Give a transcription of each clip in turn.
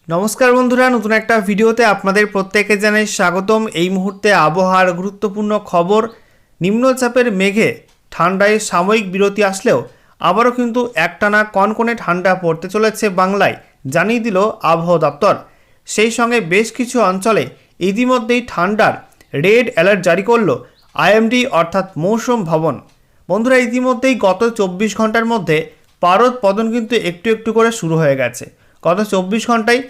নমস্কার বন্ধুরা, নতুন একটা ভিডিওতে আপনাদের প্রত্যেককে জানাই স্বাগতম। এই মুহূর্তে আবহাওয়ার গুরুত্বপূর্ণ খবর। নিম্নচাপের মেঘে ঠান্ডায় সাময়িক বিরতি আসলেও আবারও কিন্তু একটানা কনকনে ঠান্ডা পড়তে চলেছে বাংলায়, জানিয়ে দিল আবহাওয়া দপ্তর। সেই সঙ্গে বেশ কিছু অঞ্চলে ইতিমধ্যেই ঠান্ডার রেড অ্যালার্ট জারি করল আইএমডি অর্থাৎ মৌসুম ভবন। বন্ধুরা, ইতিমধ্যেই গত 24 ঘন্টার মধ্যে পারদ পতন কিন্তু একটু একটু করে শুরু হয়ে গেছে। গত 24 ঘন্টায়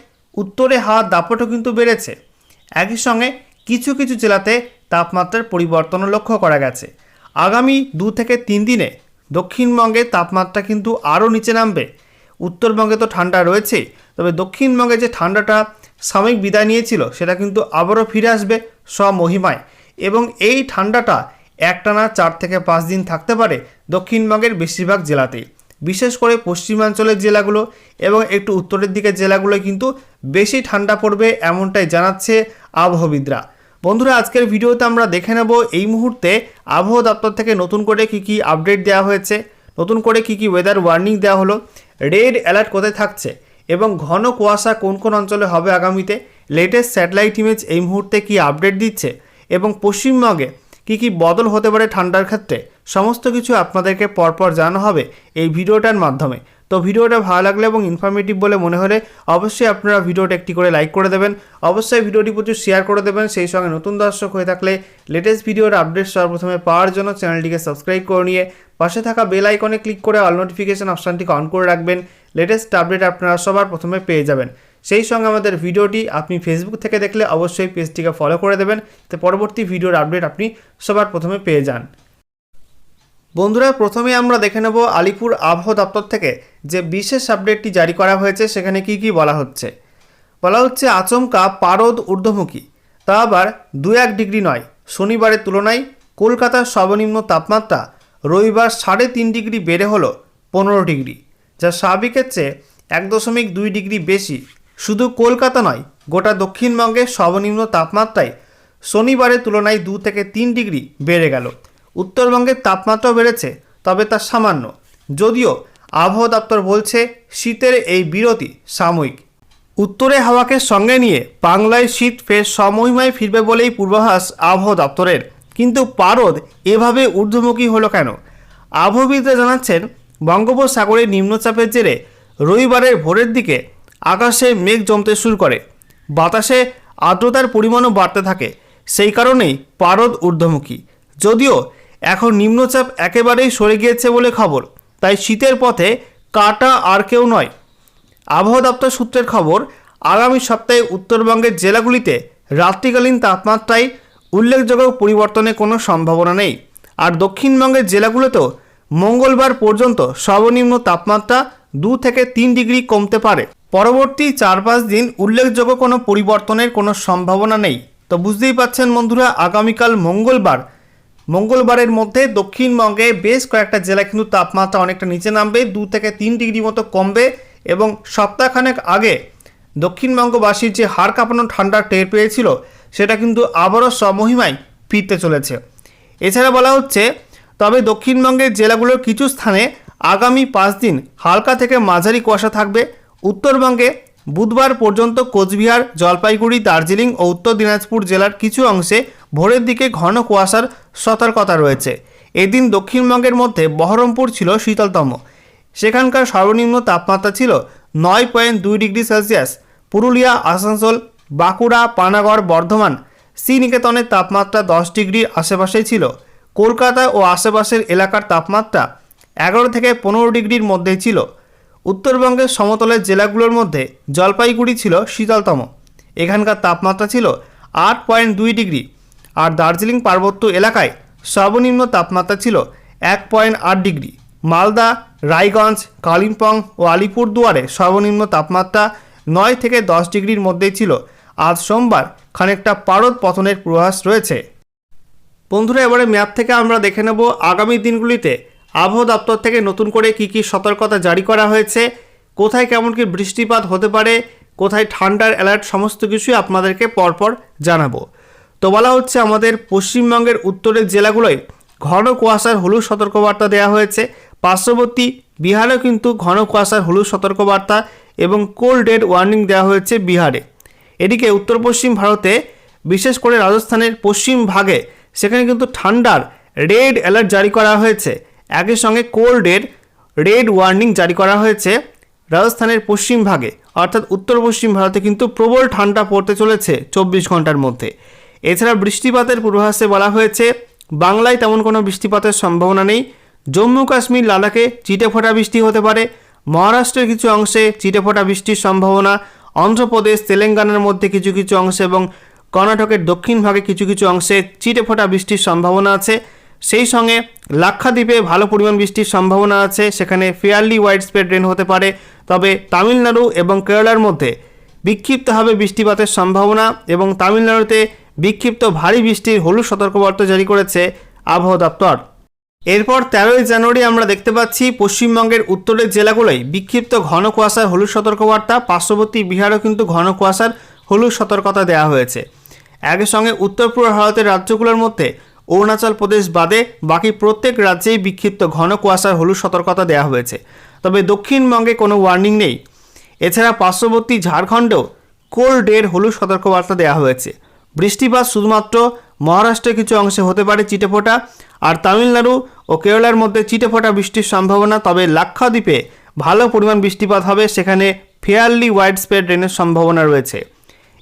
উত্তরে হাওয়ার দাপটও কিন্তু বেড়েছে। একই সঙ্গে কিছু কিছু জেলাতে তাপমাত্রার পরিবর্তনও লক্ষ্য করা গেছে। আগামী 2 থেকে 3 দিনে দক্ষিণবঙ্গে তাপমাত্রা কিন্তু আরও নিচে নামবে। উত্তরবঙ্গে তো ঠান্ডা রয়েছে, তবে দক্ষিণবঙ্গে যে ঠান্ডাটা সাময়িক বিদায় নিয়েছিল সেটা কিন্তু আবারও ফিরে আসবে স্বমহিমায়, এবং এই ঠান্ডাটা একটানা 4 থেকে 5 দিন থাকতে পারে দক্ষিণবঙ্গের বেশিরভাগ জেলাতেই। বিশেষ করে পশ্চিমাঞ্চলের জেলাগুলো এবং একটু উত্তরের দিকের জেলাগুলো কিন্তু বেশি ঠান্ডা পড়বে, এমনটাই জানাচ্ছে আবহাওয়াবিদরা। বন্ধুরা, আজকের ভিডিওতে আমরা দেখে নেব এই মুহূর্তে আবহাওয়া দপ্তর থেকে নতুন করে কি আপডেট দেওয়া হয়েছে, নতুন করে কি ওয়েদার ওয়ার্নিং দেওয়া হলো, রেড অ্যালার্ট কোথায় থাকছে এবং ঘন কুয়াশা কোন কোন অঞ্চলে হবে আগামীতে, লেটেস্ট স্যাটেলাইট ইমেজ এই মুহূর্তে কি আপডেট দিচ্ছে এবং পশ্চিমবঙ্গে কি বদল হতে পারে ঠান্ডার ক্ষেত্রে, সমস্ত কিছু আপনাদেরকে পরপর জানানো হবে এই ভিডিওটার মাধ্যমে। তো ভিডিওটা ভালো লাগলে এবং ইনফরমেটিভ বলে মনে হলে অবশ্যই আপনারা ভিডিওটা একটি করে লাইক করে দেবেন, অবশ্যই ভিডিওটি প্রচুর শেয়ার করে দেবেন। সেই সঙ্গে নতুন দর্শক হয়ে থাকলে লেটেস্ট ভিডিওর আপডেট সর্বপ্রথমে পাওয়ার জন্য চ্যানেলটিকে সাবস্ক্রাইব করে নিয়ে পাশে থাকা বেল আইকনে ক্লিক করে অল নোটিফিকেশন অপশানটিকে অন করে রাখবেন। লেটেস্ট আপডেট আপনারা সবার প্রথমে পেয়ে যাবেন। সেই সঙ্গে আমাদের ভিডিওটি আপনি ফেসবুক থেকে দেখলে অবশ্যই পেজটিকে ফলো করে দেবেন, তো পরবর্তী ভিডিওর আপডেট আপনি সবার প্রথমে পেয়ে যান। বন্ধুরা, প্রথমে আমরা দেখে নেব আলিপুর আবহাওয়া দপ্তর থেকে যে বিশেষ আপডেটটি জারি করা হয়েছে। সেখানে কি বলা হচ্ছে আচমকা পারদ ঊর্ধ্বমুখী, তা আবার 2-1 ডিগ্রি নয়। শনিবারের তুলনায় কলকাতার সর্বনিম্ন তাপমাত্রা রবিবার 3.5 ডিগ্রি বেড়ে হলো 15 ডিগ্রি, যা স্বাভাবিকের চেয়ে 1.2 ডিগ্রি বেশি। শুধু কলকাতা নয়, গোটা দক্ষিণবঙ্গের সর্বনিম্ন তাপমাত্রায় শনিবারের তুলনায় 2 থেকে 3 ডিগ্রি বেড়ে গেল। উত্তরবঙ্গের তাপমাত্রাও বেড়েছে, তবে তা সামান্য। যদিও আবহাওয়া দপ্তর বলছে শীতের এই বিরতি সাময়িক। উত্তরে হাওয়াকে সঙ্গে নিয়ে বাংলায় শীত ফের সমহিমায় ফিরবে বলেই পূর্বাভাস আবহাওয়া দপ্তরের। কিন্তু পারদ এভাবে ঊর্ধ্বমুখী হলো কেন? আবহাওয়াবিদরা জানাচ্ছেন, বঙ্গোপসাগরে নিম্নচাপের জেরে রবিবারের ভোরের দিকে আকাশে মেঘ জমতে শুরু করে, বাতাসে আর্দ্রতার পরিমাণও বাড়তে থাকে। সেই কারণেই পারদ ঊর্ধ্বমুখী। যদিও এখন নিম্নচাপ একেবারেই সরে গিয়েছে বলে খবর, তাই শীতের পথে কাটা আর কেউ নয়। আবহাওয়া দপ্তর সূত্রের খবর, আগামী সপ্তাহে উত্তরবঙ্গের জেলাগুলিতে রাত্রিকালীন তাপমাত্রায় উল্লেখযোগ্য পরিবর্তনের কোনো সম্ভাবনা নেই। আর দক্ষিণবঙ্গের জেলাগুলোতেও মঙ্গলবার পর্যন্ত সর্বনিম্ন তাপমাত্রা 2 থেকে 3 ডিগ্রি কমতে পারে। পরবর্তী 4-5 দিন উল্লেখযোগ্য কোনো পরিবর্তনের কোনো সম্ভাবনা নেই। তো বুঝতেই পাচ্ছেন বন্ধুরা, আগামীকাল মঙ্গলবারের মধ্যে দক্ষিণবঙ্গে বেশ কয়েকটা জেলায় কিন্তু তাপমাত্রা অনেকটা নিচে নামবে, 2 থেকে 3 ডিগ্রি মতো কমবে, এবং সপ্তাহখানেক আগে দক্ষিণবঙ্গবাসীর যে হাড় কাঁপানো ঠান্ডা টের পেয়েছিল সেটা কিন্তু আবারও স্বমহিমায় ফিরতে চলেছে। এছাড়া বলা হচ্ছে, তবে দক্ষিণবঙ্গের জেলাগুলোর কিছু স্থানে আগামী 5 দিন হালকা থেকে মাঝারি কুয়াশা থাকবে। উত্তরবঙ্গে বুধবার পর্যন্ত কোচবিহার, জলপাইগুড়ি, দার্জিলিং ও উত্তর দিনাজপুর জেলার কিছু অংশে ভোরের দিকে ঘন কুয়াশার সতর্কতা রয়েছে। এদিন দক্ষিণবঙ্গের মধ্যে বহরমপুর ছিল শীতলতম, সেখানকার সর্বনিম্ন তাপমাত্রা ছিল 9.2 ডিগ্রি সেলসিয়াস। পুরুলিয়া, আসানসোল, বাঁকুড়া, পানাগড়, বর্ধমান, শ্রীনিকেতনের তাপমাত্রা 10 ডিগ্রির আশেপাশেই ছিল। কলকাতা ও আশেপাশের এলাকার তাপমাত্রা 11 থেকে 15 ডিগ্রির মধ্যেই ছিল। উত্তরবঙ্গের সমতলের জেলাগুলোর মধ্যে জলপাইগুড়ি ছিল শীতলতম, এখানকার তাপমাত্রা ছিল 8.2 ডিগ্রি। আর দার্জিলিং পার্বত্য এলাকায় সর্বনিম্ন তাপমাত্রা ছিল 1.8 ডিগ্রি। মালদা, রায়গঞ্জ, কালিম্পং ও আলিপুরদুয়ারে সর্বনিম্ন তাপমাত্রা 9 থেকে 10 ডিগ্রির মধ্যেই ছিল। আজ সোমবার খানিকটা পারদ পতনের পূর্বাভাস রয়েছে। বন্ধুরা, এবারে ম্যাপ থেকে আমরা দেখে নেব আগামী দিনগুলিতে আবহাওয়া দপ্তর থেকে নতুন করে কি সতর্কতা জারি করা হয়েছে, কোথায় কেমন কি বৃষ্টিপাত হতে পারে, কোথায় ঠান্ডার অ্যালার্ট, সমস্ত কিছুই আপনাদেরকে পরপর জানাবো। তো বলা হচ্ছে, আমাদের পশ্চিমবঙ্গের উত্তরের জেলাগুলোয় ঘন কুয়াশার হলুদ সতর্কবার্তা দেওয়া হয়েছে। পার্শ্ববর্তী বিহারেও কিন্তু ঘন কুয়াশার হলুদ সতর্কবার্তা এবং কোল্ডের ওয়ার্নিং দেওয়া হয়েছে বিহারে। এদিকে উত্তর পশ্চিম ভারতে বিশেষ করে রাজস্থানের পশ্চিম ভাগে সেখানে কিন্তু ঠান্ডার রেড অ্যালার্ট জারি করা হয়েছে। একই সঙ্গে কোল্ডের রেড ওয়ার্নিং জারি করা হয়েছে রাজস্থানের পশ্চিম ভাগে, অর্থাৎ উত্তর পশ্চিম ভারতে কিন্তু প্রবল ঠান্ডা পড়তে চলেছে 24 ঘন্টার মধ্যে। এছাড়া বৃষ্টিপাতের পূর্বাভাসে বলা হয়েছে বাংলায় তেমন কোনো বৃষ্টিপাতের সম্ভাবনা নেই। জম্মু কাশ্মীর লাদাখে চিটেফোঁটা বৃষ্টি হতে পারে, মহারাষ্ট্রের কিছু অংশে চিটেফোঁটা বৃষ্টির সম্ভাবনা, অন্ধ্রপ্রদেশ তেলেঙ্গানার মধ্যে কিছু কিছু অংশে এবং কর্ণাটকের দক্ষিণ ভাগে কিছু কিছু অংশে চিটেফোঁটা বৃষ্টির সম্ভাবনা আছে। সেই সঙ্গে লাক্ষাদ্বীপে ভালো পরিমাণ বৃষ্টির সম্ভাবনা আছে, সেখানে ফেয়ারলি ওয়াইড স্প্রেড রেন হতে পারে। তবে তামিলনাড়ু এবং কেরালার মধ্যে বিক্ষিপ্তভাবে বৃষ্টিপাতের সম্ভাবনা এবং তামিলনাড়ুতে বিক্ষিপ্ত ভারী বৃষ্টির হলুদ সতর্কবার্তা জারি করেছে আবহাওয়া দপ্তর। এরপর 13ই জানুয়ারি আমরা দেখতে পাচ্ছি পশ্চিমবঙ্গের উত্তরের জেলাগুলোয় বিক্ষিপ্ত ঘন কুয়াশার হলুদ সতর্কবার্তা, পার্শ্ববর্তী বিহারেও কিন্তু ঘন কুয়াশার হলুদ সতর্কতা দেওয়া হয়েছে। একই সঙ্গে উত্তর পূর্ব ভারতের রাজ্যগুলোর মধ্যে অরুণাচল প্রদেশ বাদে বাকি প্রত্যেক রাজ্যেই বিক্ষিপ্ত ঘন কুয়াশার হলুদ সতর্কতা দেওয়া হয়েছে। তবে দক্ষিণবঙ্গে কোনো ওয়ার্নিং নেই। এছাড়া পার্শ্ববর্তী ঝাড়খণ্ডেও কোল্ডের হলুদ সতর্কবার্তা দেওয়া হয়েছে। বৃষ্টিপাত শুধুমাত্র মহারাষ্ট্রের কিছু অংশে হতে পারে চিটেফোঁটা, আর তামিলনাড়ু ও কেরালার মধ্যে চিটেফোঁটা বৃষ্টির সম্ভাবনা। তবে লাক্ষাদ্বীপে ভালো পরিমাণ বৃষ্টিপাত হবে, সেখানে ফেয়ারলি ওয়াইড স্প্রেড রেনের সম্ভাবনা রয়েছে।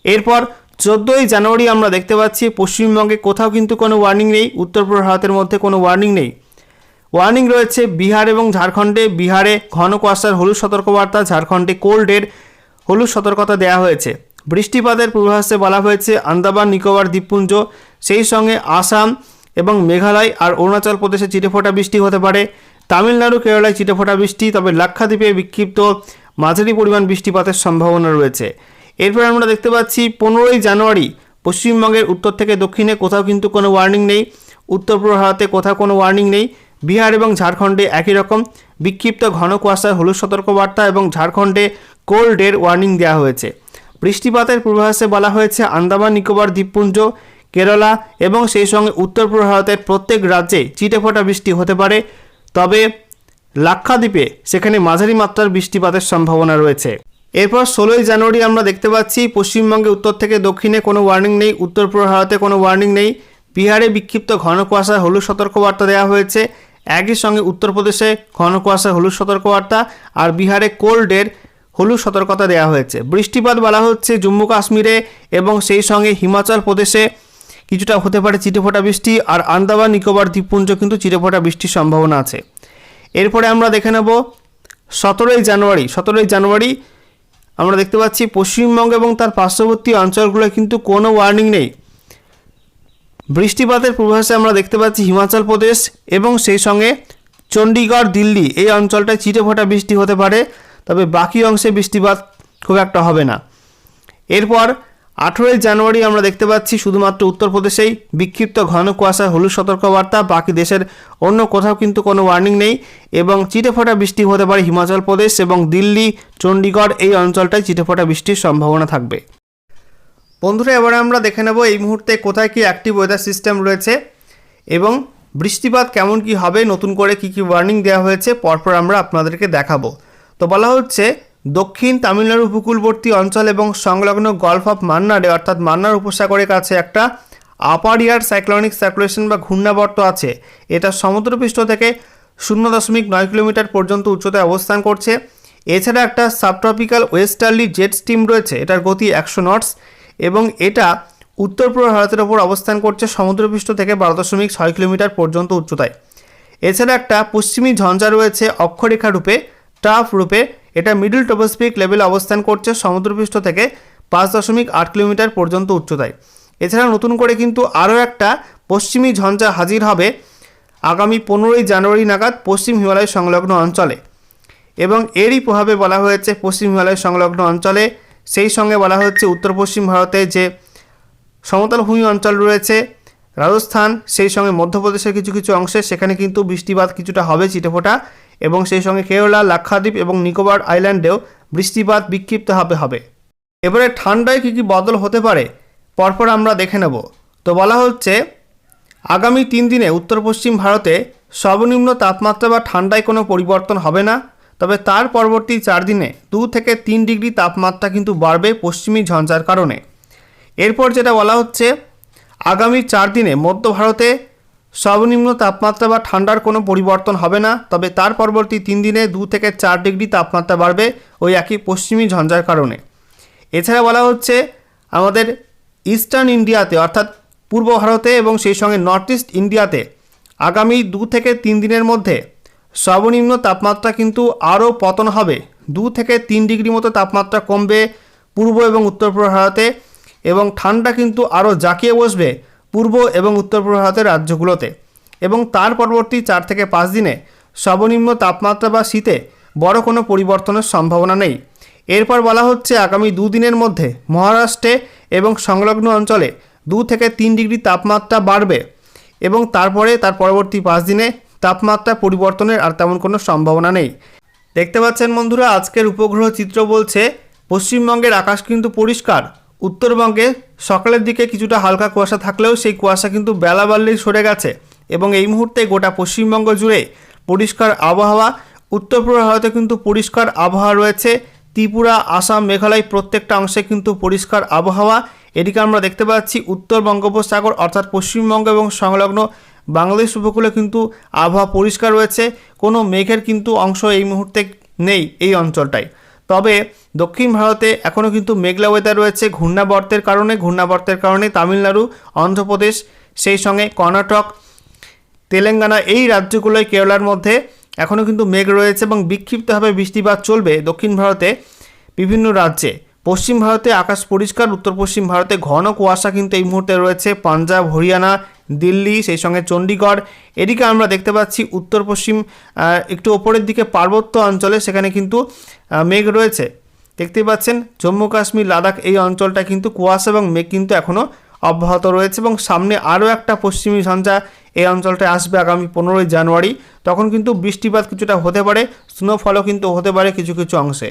এরপর 14ই জানুয়ারি আমরা দেখতে পাচ্ছি পশ্চিমবঙ্গে কোথাও কিন্তু কোনো ওয়ার্নিং নেই, উত্তর পূর্ব ভারতের মধ্যে কোনো ওয়ার্নিং নেই। ওয়ার্নিং রয়েছে বিহার এবং ঝাড়খণ্ডে। বিহারে ঘন কুয়াশার হলুদ সতর্কবার্তা, ঝাড়খণ্ডে কোল্ডের হলুদ সতর্কতা দেওয়া হয়েছে। বৃষ্টিপাতের পূর্বাভাসে বলা হয়েছে আন্দামান নিকোবর দ্বীপপুঞ্জ, সেই সঙ্গে আসাম এবং মেঘালয় আর অরুণাচল প্রদেশে চিটেফোঁটা বৃষ্টি হতে পারে। তামিলনাড়ু কেরালায় চিটেফোঁটা বৃষ্টি, তবে লাক্ষাদ্বীপে বিক্ষিপ্ত মাঝারি পরিমাণ বৃষ্টিপাতের সম্ভাবনা রয়েছে। এরপর আমরা দেখতে পাচ্ছি 15ই জানুয়ারি পশ্চিমবঙ্গের উত্তর থেকে দক্ষিণে কোথাও কিন্তু কোনো ওয়ার্নিং নেই, উত্তর পূর্ব ভারতে কোথাও কোনো ওয়ার্নিং নেই। বিহার এবং ঝাড়খণ্ডে একই রকম বিক্ষিপ্ত ঘন কুয়াশার হলুদ সতর্কবার্তা এবং ঝাড়খণ্ডে কোল্ডের ওয়ার্নিং দেওয়া হয়েছে। বৃষ্টিপাতের পূর্বাভাসে বলা হয়েছে আন্দামান নিকোবর দ্বীপপুঞ্জ, কেরালা এবং সেই সঙ্গে উত্তর পূর্ব ভারতের প্রত্যেক রাজ্যে চিটেফোঁটা বৃষ্টি হতে পারে। তবে লাক্ষাদ্বীপে সেখানে মাঝারি মাত্রার বৃষ্টিপাতের সম্ভাবনা রয়েছে। এরপর 16ই জানুয়ারি আমরা দেখতে পাচ্ছি পশ্চিমবঙ্গে উত্তর থেকে দক্ষিণে কোনো ওয়ার্নিং নেই, উত্তর পূর্ব ভারতে কোনো ওয়ার্নিং নেই। বিহারে বিক্ষিপ্ত ঘন কুয়াশার হলুদ সতর্কবার্তা দেওয়া হয়েছে। একই সঙ্গে উত্তরপ্রদেশে ঘন কুয়াশার হলুদ সতর্কবার্তা আর বিহারে কোল্ডের হলুদ সতর্কতা দেওয়া হয়েছে। বৃষ্টিপাত বলা হচ্ছে জম্মু কাশ্মীরে এবং সেই সঙ্গে হিমাচল প্রদেশে কিছুটা হতে পারে চিটেফোঁটা বৃষ্টি, আর আন্দামান নিকোবর দ্বীপপুঞ্জ কিন্তু চিটেফোঁটা বৃষ্টির সম্ভাবনা আছে। এরপরে আমরা দেখে নেব 17ই জানুয়ারি আমরা দেখতে পাচ্ছি পশ্চিমবঙ্গ এবং তার পার্শ্ববর্তী অঞ্চলগুলো কিন্তু কোনো ওয়ার্নিং নেই। বৃষ্টিপাতের পূর্বাভাসে আমরা দেখতে পাচ্ছি হিমাচল প্রদেশ এবং সেই সঙ্গে চণ্ডীগড়, দিল্লি এই অঞ্চলটায় চিটেফোঁটা বৃষ্টি হতে পারে, তবে বাকি অংশে বৃষ্টিপাত খুব একটা হবে না। এরপর 18ই জানুয়ারি আমরা দেখতে পাচ্ছি শুধুমাত্র উত্তরপ্রদেশেই বিক্ষিপ্ত ঘন কুয়াশার হলুদ সতর্কবার্তা, বাকি দেশের অন্য কোথাও কিন্তু কোনো ওয়ার্নিং নেই এবং চিটেফোঁটা বৃষ্টি হতে পারে হিমাচল প্রদেশ এবং দিল্লি, চণ্ডীগড় এই অঞ্চলটায় চিটেফোঁটা বৃষ্টির সম্ভাবনা থাকবে। বন্ধুরা, এবারে আমরা দেখে নেব এই মুহূর্তে কোথায় কি অ্যাক্টিভ ওয়েদার সিস্টেম রয়েছে এবং বৃষ্টিপাত কেমন কি হবে, নতুন করে কি কি ওয়ার্নিং দেওয়া হয়েছে পরপর আমরা আপনাদেরকে দেখাবো। তো বলা হচ্ছে দক্ষিণ তামিলনাড়ু উপকূলবর্তী অঞ্চল এবং সংলগ্ন গলফ অফ মান্নারে অর্থাৎ মান্নার উপসাগরের কাছে একটা আপার ইয়ার সাইক্লোনিক সার্কুলেশন বা ঘূর্ণাবর্ত আছে। এটা সমুদ্রপৃষ্ঠ থেকে 0.9 কিলোমিটার পর্যন্ত উচ্চতায় অবস্থান করছে। এছাড়া একটা সাবট্রপিক্যাল ওয়েস্টার্লি জেট স্টিম রয়েছে, এটার গতি 100 নটস এবং এটা উত্তর পূর্ব ভারতের ওপর অবস্থান করছে সমুদ্রপৃষ্ঠ থেকে 12.6 কিলোমিটার পর্যন্ত উচ্চতায়। এছাড়া একটা পশ্চিমী ঝঞ্ঝা রয়েছে অক্ষরেখা রূপে, টাফ রূপে, এটা মিডল ট্রপোস্ফিরিক লেভেলে অবস্থান করছে সমুদ্রপৃষ্ঠ থেকে 5.8 কিলোমিটার পর্যন্ত উচ্চতায়। এছাড়া নতুন করে কিন্তু আরও একটা পশ্চিমী ঝঞ্ঝা হাজির হবে আগামী 15ই জানুয়ারি নাগাদ পশ্চিম হিমালয় সংলগ্ন অঞ্চলে এবং এরই প্রভাবে বলা হয়েছে পশ্চিম হিমালয় সংলগ্ন অঞ্চলে, সেই সঙ্গে বলা হচ্ছে উত্তর পশ্চিম ভারতে যে সমতলভূমি অঞ্চল রয়েছে রাজস্থান, সেই সঙ্গে মধ্যপ্রদেশের কিছু কিছু অংশে সেখানে কিন্তু বৃষ্টিপাত কিছুটা হবে চিটেফোঁটা এবং সেই সঙ্গে কেরালা, লাক্ষাদ্বীপ এবং নিকোবর আইল্যান্ডেও বৃষ্টিপাত বিক্ষিপ্তভাবে হবে। এবারে ঠান্ডায় কী কী বদল হতে পারে পরপর আমরা দেখে নেব। তো বলা হচ্ছে আগামী 3 দিনে উত্তর পশ্চিম ভারতে সর্বনিম্ন তাপমাত্রা বা ঠান্ডায় কোনো পরিবর্তন হবে না, তবে তার পরবর্তী 4 দিনে 2 থেকে 3 ডিগ্রি তাপমাত্রা কিন্তু বাড়বে পশ্চিমী ঝঞ্ঝার কারণে। এরপর যেটা বলা হচ্ছে, আগামী 4 দিনে মধ্য ভারতে সর্বনিম্ন তাপমাত্রা বা ঠান্ডার কোনো পরিবর্তন হবে না, তবে তার পরবর্তী 3 দিনে 2 থেকে 4 ডিগ্রি তাপমাত্রা বাড়বে ওই একই পশ্চিমী ঝঞ্ঝার কারণে। এছাড়া বলা হচ্ছে আমাদের ইস্টার্ন ইন্ডিয়াতে অর্থাৎ পূর্ব ভারতে এবং সেই সঙ্গে নর্থ ইস্ট ইন্ডিয়াতে আগামী 2 থেকে 3 দিনের মধ্যে সর্বনিম্ন তাপমাত্রা কিন্তু আরও পতন হবে। 2 থেকে 3 ডিগ্রি মতো তাপমাত্রা কমবে পূর্ব এবং উত্তর পূর্ব ভারতে, এবং ঠান্ডা কিন্তু আরও জাঁকিয়ে বসবে পূর্ব এবং উত্তর পূর্ব ভারতের রাজ্যগুলোতে। এবং তার পরবর্তী 4 থেকে 5 দিনে সর্বনিম্ন তাপমাত্রা বা শীতে বড় কোনো পরিবর্তনের সম্ভাবনা নেই। এরপর বলা হচ্ছে আগামী 2 দিনের মধ্যে মহারাষ্ট্রে এবং সংলগ্ন অঞ্চলে 2 থেকে 3 ডিগ্রি তাপমাত্রা বাড়বে, এবং তারপরে তার পরবর্তী 5 দিনে তাপমাত্রা পরিবর্তনের আর তেমন কোনো সম্ভাবনা নেই। দেখতে পাচ্ছেন বন্ধুরা, আজকের উপগ্রহ চিত্র বলছে পশ্চিমবঙ্গের আকাশ কিন্তু পরিষ্কার। উত্তরবঙ্গে সকালের দিকে কিছুটা হালকা কুয়াশা থাকলেও সেই কুয়াশা কিন্তু বেলা বাড়লেই সরে গেছে, এবং এই মুহূর্তে গোটা পশ্চিমবঙ্গ জুড়ে পরিষ্কার আবহাওয়া। উত্তর পূর্ব ভারতে কিন্তু পরিষ্কার আবহাওয়া রয়েছে। ত্রিপুরা, আসাম, মেঘালয় প্রত্যেকটা অংশে কিন্তু পরিষ্কার আবহাওয়া। এদিকে আমরা দেখতে পাচ্ছি উত্তর বঙ্গোপসাগর অর্থাৎ পশ্চিমবঙ্গ এবং সংলগ্ন বাংলাদেশ উপকূলে কিন্তু আবহাওয়া পরিষ্কার রয়েছে। কোনো মেঘের কিন্তু অংশ এই মুহূর্তে নেই এই অঞ্চলটায়। তবে দক্ষিণ ভারতে এখনও কিন্তু মেঘলা ওয়েদার রয়েছে ঘূর্ণাবর্তের কারণে তামিলনাড়ু, অন্ধ্রপ্রদেশ, সেই সঙ্গে কর্ণাটক, তেলেঙ্গানা এই রাজ্যগুলোয় কেরালার মধ্যে এখনও কিন্তু মেঘ রয়েছে এবং বিক্ষিপ্তভাবে বৃষ্টিপাত চলবে দক্ষিণ ভারতে বিভিন্ন রাজ্যে। পশ্চিম ভারতে আকাশ পরিষ্কার, উত্তর পশ্চিম ভারতে ঘন কুয়াশা কিন্তু এই মুহূর্তে রয়েছে পাঞ্জাব, হরিয়ানা, দিল্লি, সেই সঙ্গে চণ্ডীগড়। এদিকে আমরা দেখতে পাচ্ছি উত্তর পশ্চিম একটু ওপরের দিকে পার্বত্য অঞ্চলে সেখানে কিন্তু মেঘ রয়েছে। দেখতেই পাচ্ছেন জম্মু কাশ্মীর, লাদাখ এই অঞ্চলটা কিন্তু কুয়াশা এবং মেঘ কিন্তু এখনও অব্যাহত রয়েছে, এবং সামনে আরও একটা পশ্চিমী ঝঞ্ঝা এই অঞ্চলটায় আসবে আগামী 15ই জানুয়ারি। তখন কিন্তু বৃষ্টিপাত কিছুটা হতে পারে, স্নোফলও কিন্তু হতে পারে কিছু কিছু অংশে।